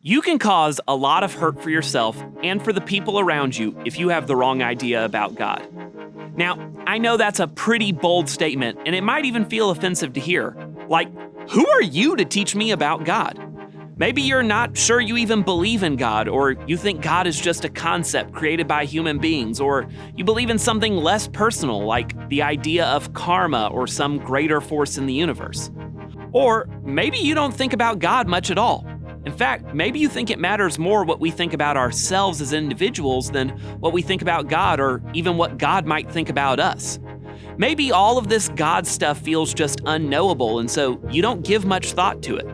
You can cause a lot of hurt for yourself and for the people around you if you have the wrong idea about God. Now, I know that's a pretty bold statement, and it might even feel offensive to hear. Like, who are you to teach me about God? Maybe you're not sure you even believe in God, or you think God is just a concept created by human beings, or you believe in something less personal, like the idea of karma or some greater force in the universe. Or maybe you don't think about God much at all. In fact, maybe you think it matters more what we think about ourselves as individuals than what we think about God, or even what God might think about us. Maybe all of this God stuff feels just unknowable, and so you don't give much thought to it.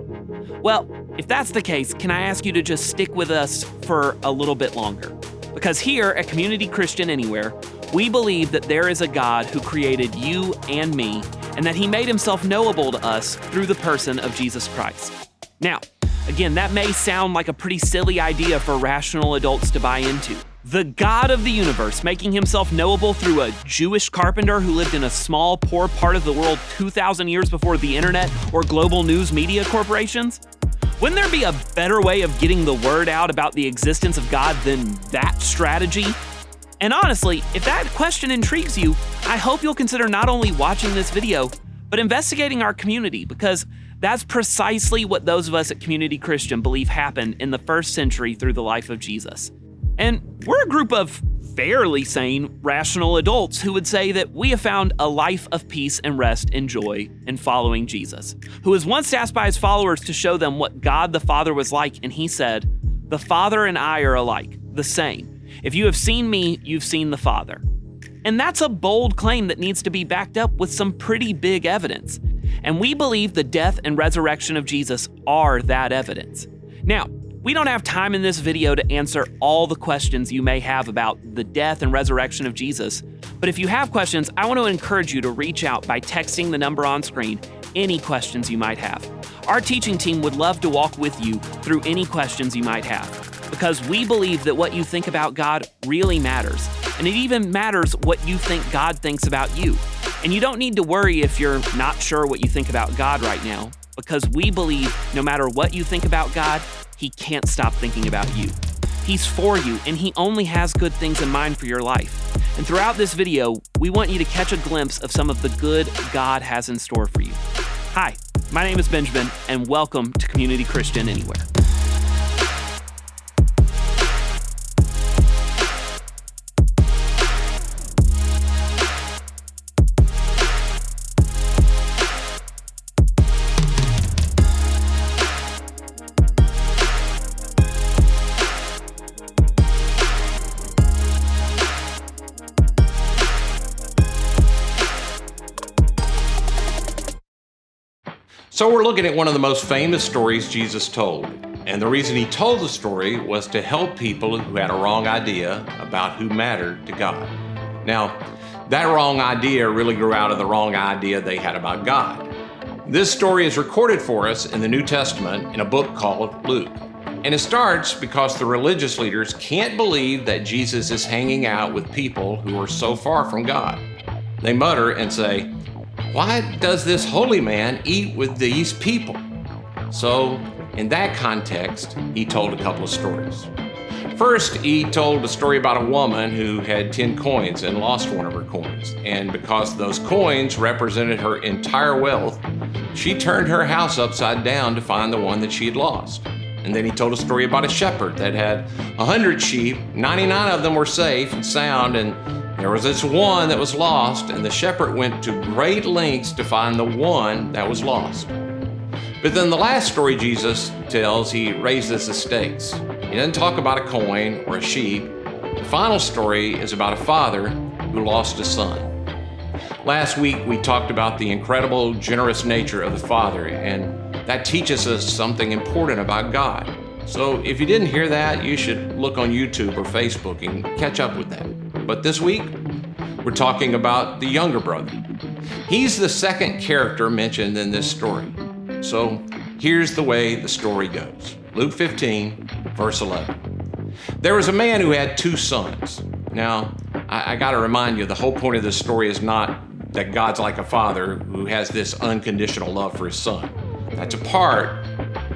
Well, if that's the case, can I ask you to just stick with us for a little bit longer? Because here at Community Christian Anywhere, we believe that there is a God who created you and me, and that He made Himself knowable to us through the person of Jesus Christ. Now, again, that may sound like a pretty silly idea for rational adults to buy into. The God of the universe making Himself knowable through a Jewish carpenter who lived in a small, poor part of the world 2,000 years before the internet or global news media corporations? Wouldn't there be a better way of getting the word out about the existence of God than that strategy? And honestly, if that question intrigues you, I hope you'll consider not only watching this video, but investigating our community, because that's precisely what those of us at Community Christian believe happened in the first century through the life of Jesus. And we're a group of fairly sane, rational adults who would say that we have found a life of peace and rest and joy in following Jesus, who was once asked by His followers to show them what God the Father was like, and He said, "The Father and I are alike, the same. If you have seen me, you've seen the Father." And that's a bold claim that needs to be backed up with some pretty big evidence. And we believe the death and resurrection of Jesus are that evidence. Now, we don't have time in this video to answer all the questions you may have about the death and resurrection of Jesus, but if you have questions, I want to encourage you to reach out by texting the number on screen any questions you might have. Our teaching team would love to walk with you through any questions you might have, because we believe that what you think about God really matters, and it even matters what you think God thinks about you. And you don't need to worry if you're not sure what you think about God right now, because we believe no matter what you think about God, He can't stop thinking about you. He's for you, and He only has good things in mind for your life. And throughout this video, we want you to catch a glimpse of some of the good God has in store for you. Hi, my name is Benjamin, and welcome to Community Christian Anywhere. So we're looking at one of the most famous stories Jesus told. And the reason He told the story was to help people who had a wrong idea about who mattered to God. Now, that wrong idea really grew out of the wrong idea they had about God. This story is recorded for us in the New Testament in a book called Luke. And it starts because the religious leaders can't believe that Jesus is hanging out with people who are so far from God. They mutter and say, "Why does this holy man eat with these people?" So, in that context, He told a couple of stories. First, He told a story about a woman who had 10 coins and lost one of her coins. And because those coins represented her entire wealth, she turned her house upside down to find the one that she had lost. And then He told a story about a shepherd that had 100 sheep, 99 of them were safe and sound, and there was this one that was lost, and the shepherd went to great lengths to find the one that was lost. But then the last story Jesus tells, He raises the stakes. He doesn't talk about a coin or a sheep. The final story is about a father who lost a son. Last week, we talked about the incredible, generous nature of the Father, and that teaches us something important about God. So if you didn't hear that, you should look on YouTube or Facebook and catch up with that. But this week, we're talking about the younger brother. He's the second character mentioned in this story. So here's the way the story goes. Luke 15, verse 11. There was a man who had 2 sons. Now, I got to remind you, the whole point of this story is not that God's like a father who has this unconditional love for His son. That's a part,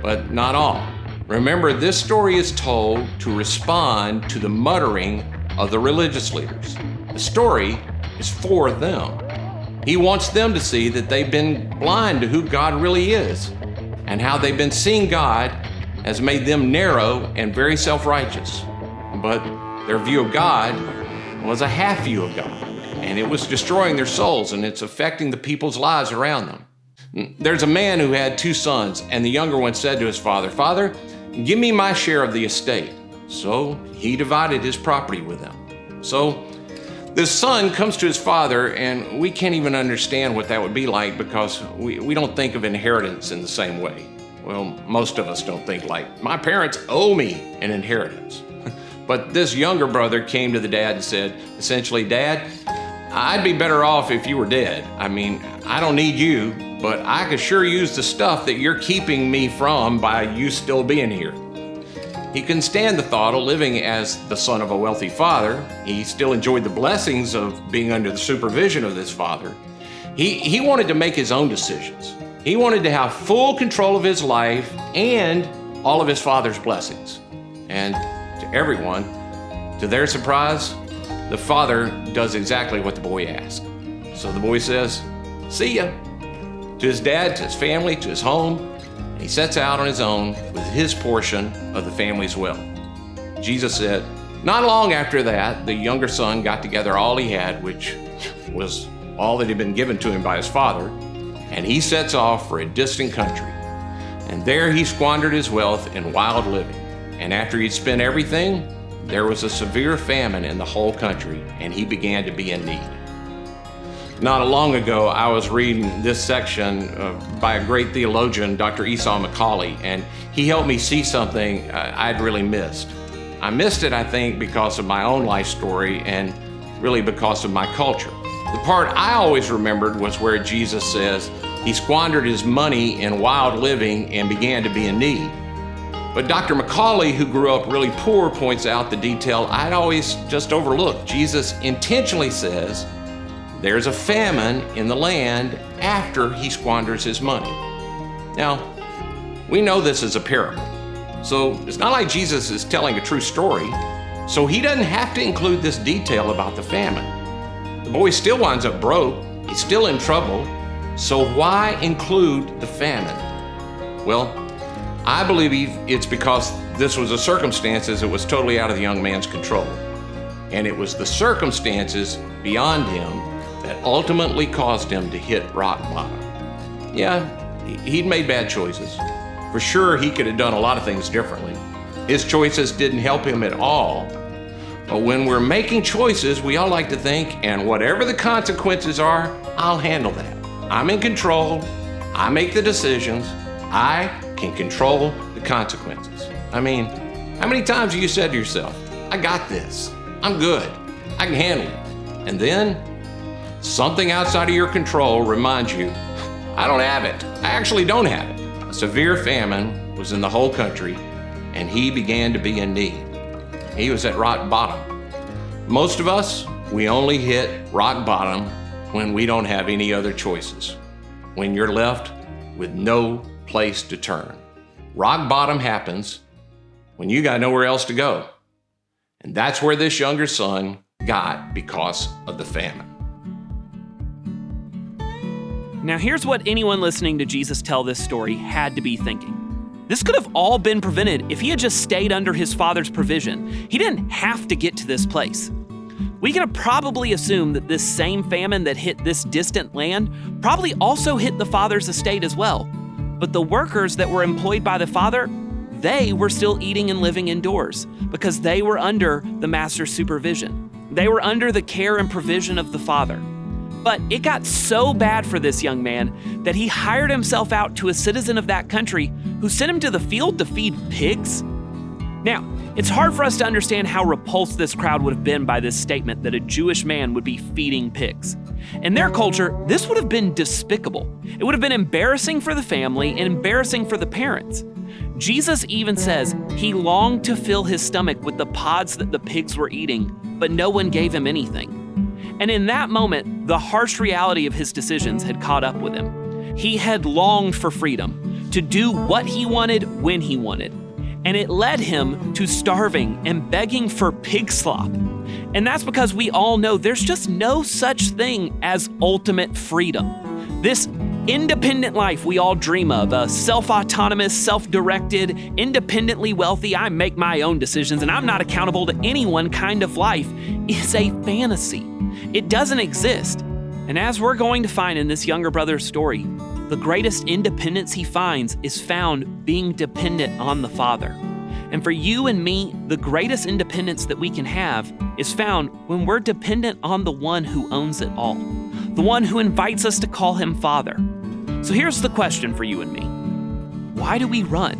but not all. Remember, this story is told to respond to the muttering of the religious leaders. The story is for them. He wants them to see that they've been blind to who God really is and how they've been seeing God has made them narrow and very self-righteous. But their view of God was a half view of God, and it was destroying their souls, and it's affecting the people's lives around them. There's a man who had 2 sons, and the younger one said to his father, "Father, give me my share of the estate." So he divided his property with them. So this son comes to his father, and we can't even understand what that would be like because we don't think of inheritance in the same way. Well, most of us don't think like, my parents owe me an inheritance. But this younger brother came to the dad and said, essentially, "Dad, I'd be better off if you were dead. I mean, I don't need you, but I could sure use the stuff that you're keeping me from by you still being here." He couldn't stand the thought of living as the son of a wealthy father. He still enjoyed the blessings of being under the supervision of this father. He wanted to make his own decisions. He wanted to have full control of his life and all of his father's blessings. And to everyone, to their surprise, the father does exactly what the boy asked. So the boy says, "See ya," to his dad, to his family, to his home, and he sets out on his own with his portion of the family's wealth. Jesus said, not long after that, the younger son got together all he had, which was all that had been given to him by his father, and he sets off for a distant country. And there he squandered his wealth in wild living. And after he'd spent everything, there was a severe famine in the whole country, and he began to be in need. Not long ago, I was reading this section by a great theologian, Dr. Esau McCauley, and he helped me see something I'd really missed. I missed it, I think, because of my own life story and really because of my culture. The part I always remembered was where Jesus says he squandered his money in wild living and began to be in need. But Dr. McCauley, who grew up really poor, points out the detail I'd always just overlooked. Jesus intentionally says there's a famine in the land after he squanders his money. Now, we know this is a parable, so it's not like Jesus is telling a true story, so he doesn't have to include this detail about the famine. The boy still winds up broke, he's still in trouble, so why include the famine? Well, I believe it's because this was a circumstances that was totally out of the young man's control. And it was the circumstances beyond him that ultimately caused him to hit rock bottom. Yeah, he'd made bad choices. For sure, he could have done a lot of things differently. His choices didn't help him at all. But when we're making choices, we all like to think, and whatever the consequences are, I'll handle that. I'm in control. I make the decisions. I can control the consequences. I mean, how many times have you said to yourself, I got this, I'm good, I can handle it. And then something outside of your control reminds you, I don't have it. I actually don't have it. A severe famine was in the whole country, and he began to be in need. He was at rock bottom. Most of us, we only hit rock bottom when we don't have any other choices, when you're left with no place to turn. Rock bottom happens when you got nowhere else to go. And that's where this younger son got because of the famine. Now here's what anyone listening to Jesus tell this story had to be thinking. This could have all been prevented if he had just stayed under his father's provision. He didn't have to get to this place. We can probably assume that this same famine that hit this distant land probably also hit the father's estate as well. But the workers that were employed by the father, they were still eating and living indoors because they were under the master's supervision. They were under the care and provision of the father. But it got so bad for this young man that he hired himself out to a citizen of that country who sent him to the field to feed pigs. Now, it's hard for us to understand how repulsed this crowd would have been by this statement that a Jewish man would be feeding pigs. In their culture, this would have been despicable. It would have been embarrassing for the family and embarrassing for the parents. Jesus even says he longed to fill his stomach with the pods that the pigs were eating, but no one gave him anything. And in that moment, the harsh reality of his decisions had caught up with him. He had longed for freedom, to do what he wanted when he wanted. and it led him to starving and begging for pig slop. And that's because we all know there's just no such thing as ultimate freedom. This independent life we all dream of, a self-autonomous, self-directed, independently wealthy, I make my own decisions and I'm not accountable to anyone kind of life, is a fantasy. It doesn't exist. And as we're going to find in this younger brother's story, the greatest independence he finds is found being dependent on the Father. And for you and me, the greatest independence that we can have is found when we're dependent on the one who owns it all, the one who invites us to call him Father. So here's the question for you and me. Why do we run?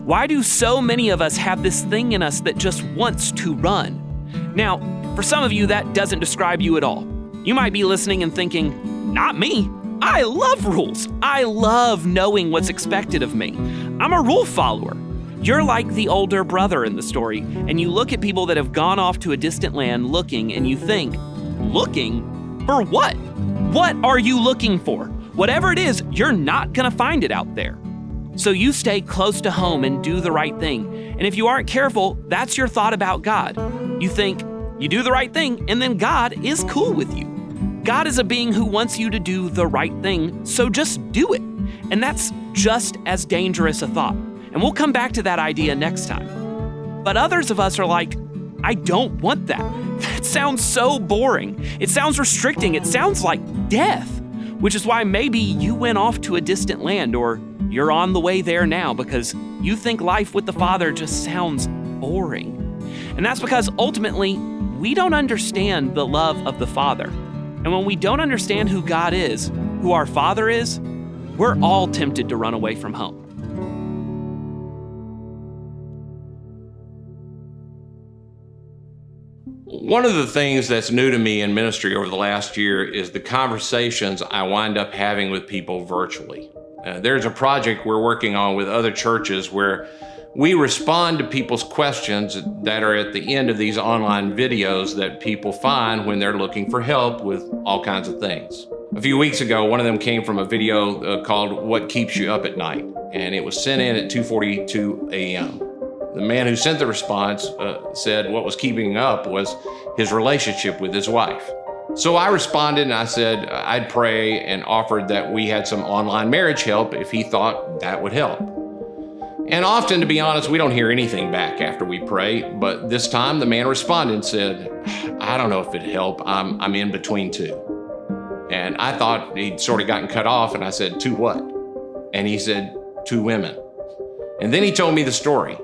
Why do so many of us have this thing in us that just wants to run? Now, for some of you, that doesn't describe you at all. You might be listening and thinking, not me. I love rules. I love knowing what's expected of me. I'm a rule follower. You're like the older brother in the story, and you look at people that have gone off to a distant land looking, and you think, looking? For what? What are you looking for? Whatever it is, you're not gonna find it out there. So you stay close to home and do the right thing. And if you aren't careful, that's your thought about God. You think, you do the right thing, and then God is cool with you. God is a being who wants you to do the right thing, so just do it. And that's just as dangerous a thought. And we'll come back to that idea next time. But others of us are like, I don't want that. That sounds so boring. It sounds restricting. It sounds like death, which is why maybe you went off to a distant land or you're on the way there now because you think life with the Father just sounds boring. And that's because ultimately, we don't understand the love of the Father. And when we don't understand who God is, who our Father is, we're all tempted to run away from home. One of the things that's new to me in ministry over the last year is the conversations I wind up having with people virtually. There's a project we're working on with other churches where we respond to people's questions that are at the end of these online videos that people find when they're looking for help with all kinds of things. A few weeks ago, one of them came from a video called What Keeps You Up at Night, and it was sent in at 2:42 a.m. The man who sent the response said what was keeping him up was his relationship with his wife. So I responded and I said I'd pray and offered that we had some online marriage help if he thought that would help. And often, to be honest, we don't hear anything back after we pray, but this time the man responded and said, I don't know if it'd help, I'm in between two. And I thought he'd sort of gotten cut off, and I said, two what? And he said, two women. And then he told me the story.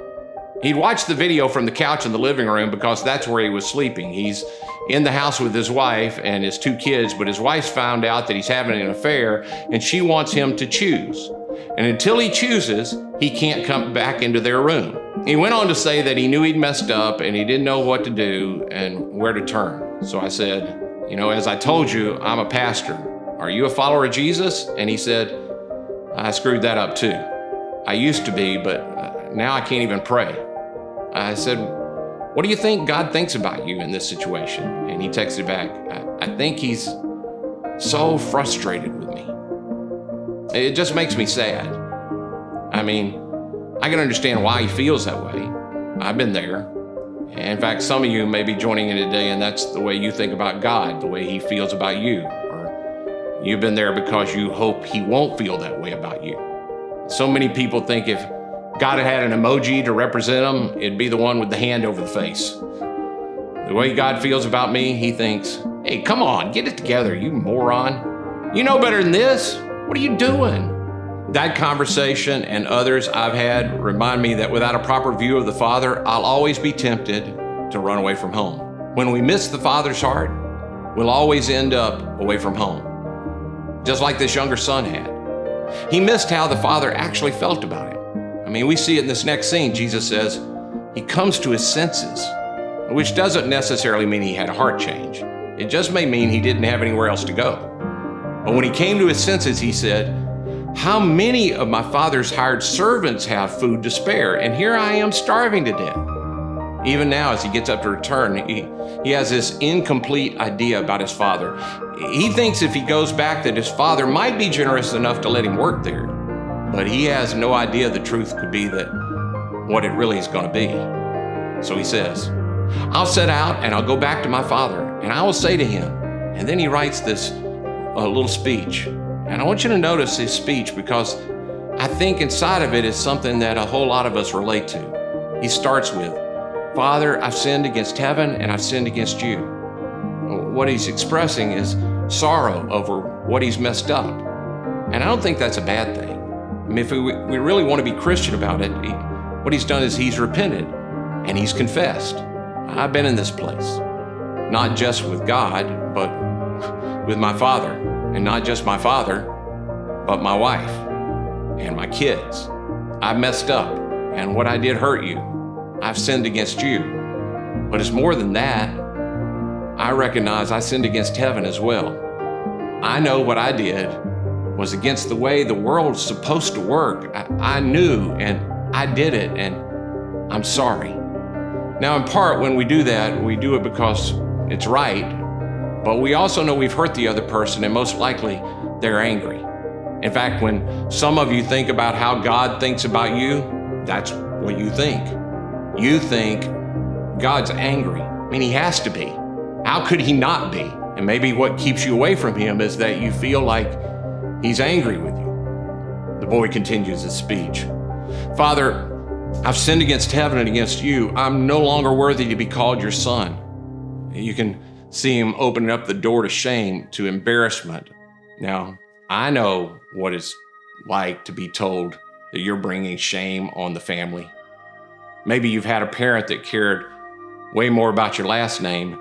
He'd watched the video from the couch in the living room because that's where he was sleeping. He's in the house with his wife and his two kids, but his wife's found out that he's having an affair and she wants him to choose. And until he chooses, he can't come back into their room. He went on to say that he knew he'd messed up and he didn't know what to do and where to turn. So I said, as I told you, I'm a pastor. Are you a follower of Jesus? And he said, I screwed that up too. I used to be, but now I can't even pray. I said, what do you think God thinks about you in this situation? And he texted back, I think he's so frustrated with me. It just makes me sad. I mean, I can understand why he feels that way. I've been there. In fact, some of you may be joining in today and that's the way you think about God, the way he feels about you. Or you've been there because you hope he won't feel that way about you. So many people think if God had an emoji to represent him, it'd be the one with the hand over the face. The way God feels about me, he thinks, hey, come on, get it together, you moron. You know better than this. What are you doing? That conversation and others I've had remind me that without a proper view of the Father, I'll always be tempted to run away from home. When we miss the Father's heart, we'll always end up away from home. Just like this younger son had. He missed how the Father actually felt about him. I mean, we see it in this next scene. Jesus says he comes to his senses, which doesn't necessarily mean he had a heart change. It just may mean he didn't have anywhere else to go. But when he came to his senses, he said, how many of my father's hired servants have food to spare? And here I am starving to death. Even now, as he gets up to return, he has this incomplete idea about his father. He thinks if he goes back that his father might be generous enough to let him work there. But he has no idea the truth could be that what it really is going to be. So he says, I'll set out and I'll go back to my father and I will say to him. And then he writes this little speech. And I want you to notice his speech because I think inside of it is something that a whole lot of us relate to. He starts with, Father, I've sinned against heaven and I've sinned against you. What he's expressing is sorrow over what he's messed up. And I don't think that's a bad thing. I mean, if we really want to be Christian about it, what he's done is he's repented and he's confessed. I've been in this place, not just with God, but with my father, and not just my father, but my wife and my kids. I've messed up, and what I did hurt you. I've sinned against you. But it's more than that. I recognize I sinned against heaven as well. I know what I did was against the way the world's supposed to work. I knew, and I did it, and I'm sorry. Now, in part, when we do that, we do it because it's right, but we also know we've hurt the other person, and most likely they're angry. In fact, when some of you think about how God thinks about you, that's what you think. You think God's angry. I mean, he has to be. How could he not be? And maybe what keeps you away from him is that you feel like he's angry with you. The boy continues his speech. Father, I've sinned against heaven and against you. I'm no longer worthy to be called your son. You can see him opening up the door to shame, to embarrassment. Now, I know what it's like to be told that you're bringing shame on the family. Maybe you've had a parent that cared way more about your last name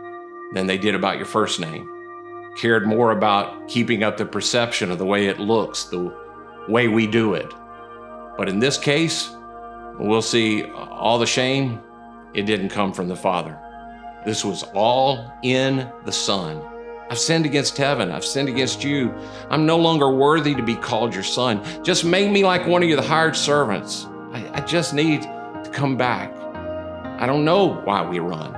than they did about your first name. Cared more about keeping up the perception of the way it looks, the way we do it. But in this case, we'll see all the shame, it didn't come from the Father. This was all in the Son. I've sinned against heaven. I've sinned against you. I'm no longer worthy to be called your son. Just make me like one of your hired servants. I just need to come back. I don't know why we run.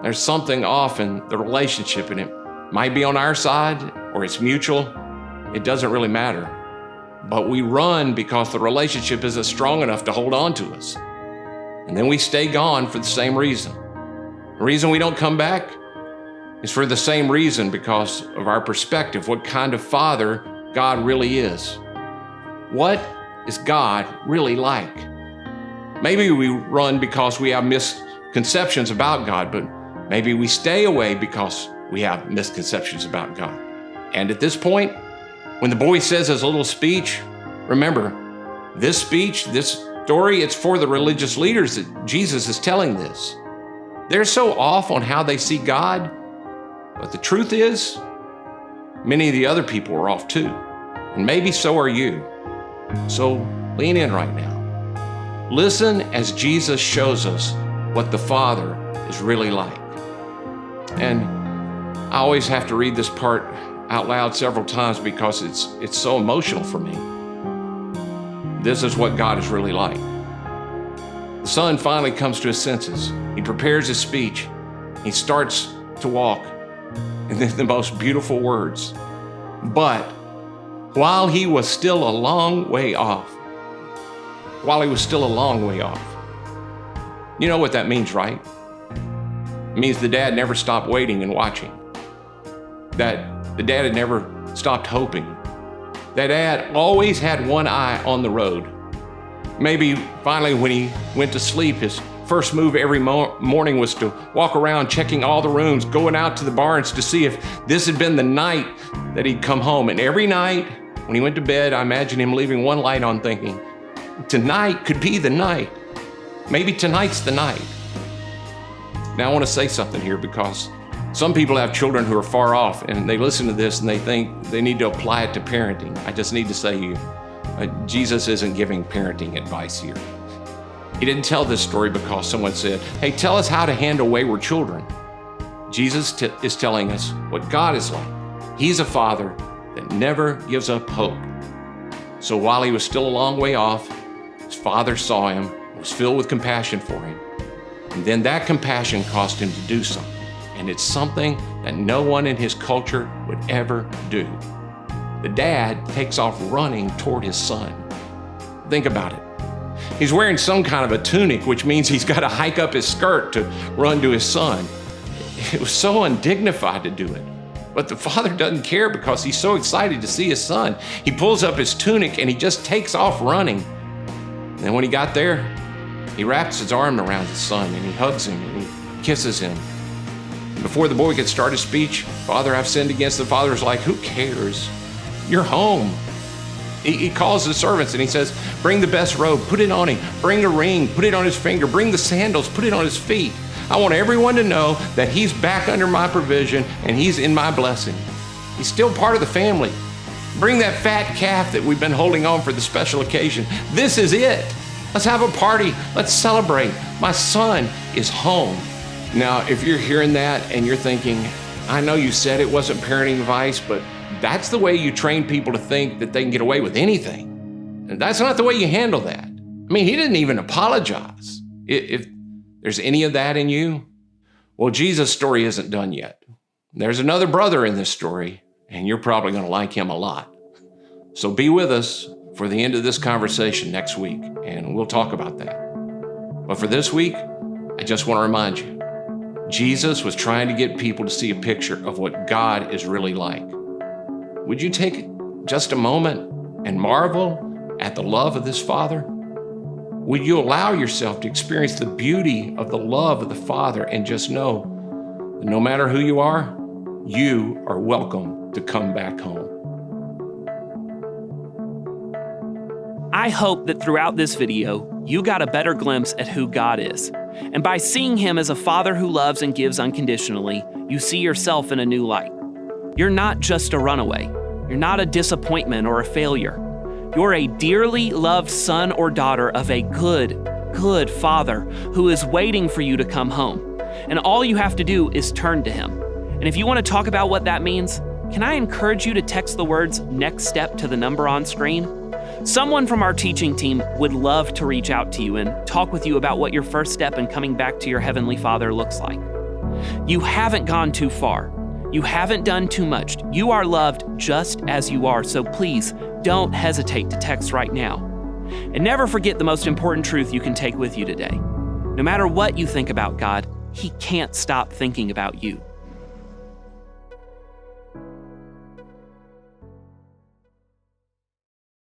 There's something off in the relationship, and it might be on our side or it's mutual. It doesn't really matter. But we run because the relationship isn't strong enough to hold on to us. And then we stay gone for the same reason. The reason we don't come back is for the same reason, because of our perspective, what kind of father God really is. What is God really like? Maybe we run because we have misconceptions about God, but maybe we stay away because we have misconceptions about God. And at this point, when the boy says his little speech, remember, this speech, this story, it's for the religious leaders that Jesus is telling this. They're so off on how they see God, but the truth is, many of the other people are off too, and maybe so are you. So lean in right now. Listen as Jesus shows us what the Father is really like. And I always have to read this part out loud several times because it's so emotional for me. This is what God is really like. The son finally comes to his senses. He prepares his speech. He starts to walk. And then the most beautiful words. But while he was still a long way off, you know what that means, right? It means the dad never stopped waiting and watching. That the dad had never stopped hoping. That dad always had one eye on the road. Maybe finally when he went to sleep, his first move every morning was to walk around checking all the rooms, going out to the barns to see if this had been the night that he'd come home. And every night when he went to bed, I imagine him leaving one light on thinking, tonight could be the night. Maybe tonight's the night. Now I want to say something here because some people have children who are far off and they listen to this and they think they need to apply it to parenting. I just need to say to you, Jesus isn't giving parenting advice here. He didn't tell this story because someone said, hey, tell us how to handle wayward children. Jesus is telling us what God is like. He's a father that never gives up hope. So while he was still a long way off, his father saw him, was filled with compassion for him. And then that compassion caused him to do something. And it's something that no one in his culture would ever do. The dad takes off running toward his son. Think about it. He's wearing some kind of a tunic, which means he's got to hike up his skirt to run to his son. It was so undignified to do it. But the father doesn't care because he's so excited to see his son. He pulls up his tunic and he just takes off running. And then when he got there, he wraps his arm around his son and he hugs him and he kisses him. Before the boy could start his speech, "Father, I've sinned against." The father's like, "Who cares? You're home." He calls the servants and he says, "Bring the best robe, put it on him. Bring a ring, put it on his finger. Bring the sandals, put it on his feet. I want everyone to know that he's back under my provision and he's in my blessing. He's still part of the family. Bring that fat calf that we've been holding on for the special occasion. This is it. Let's have a party. Let's celebrate. My son is home." Now, if you're hearing that and you're thinking, "I know you said it wasn't parenting advice, but that's the way you train people to think that they can get away with anything. And that's not the way you handle that." I mean, he didn't even apologize. If there's any of that in you, well, Jesus' story isn't done yet. There's another brother in this story, and you're probably going to like him a lot. So be with us for the end of this conversation next week, and we'll talk about that. But for this week, I just want to remind you, Jesus was trying to get people to see a picture of what God is really like. Would you take just a moment and marvel at the love of this Father? Would you allow yourself to experience the beauty of the love of the Father and just know that no matter who you are welcome to come back home? I hope that throughout this video, you got a better glimpse at who God is. And by seeing him as a father who loves and gives unconditionally, you see yourself in a new light. You're not just a runaway. You're not a disappointment or a failure. You're a dearly loved son or daughter of a good Father who is waiting for you to come home. And all you have to do is turn to him. And if you want to talk about what that means, can I encourage you to text the words "next step" to the number on screen? Someone from our teaching team would love to reach out to you and talk with you about what your first step in coming back to your Heavenly Father looks like. You haven't gone too far. You haven't done too much. You are loved just as you are, so please don't hesitate to text right now. And never forget the most important truth you can take with you today. No matter what you think about God, he can't stop thinking about you.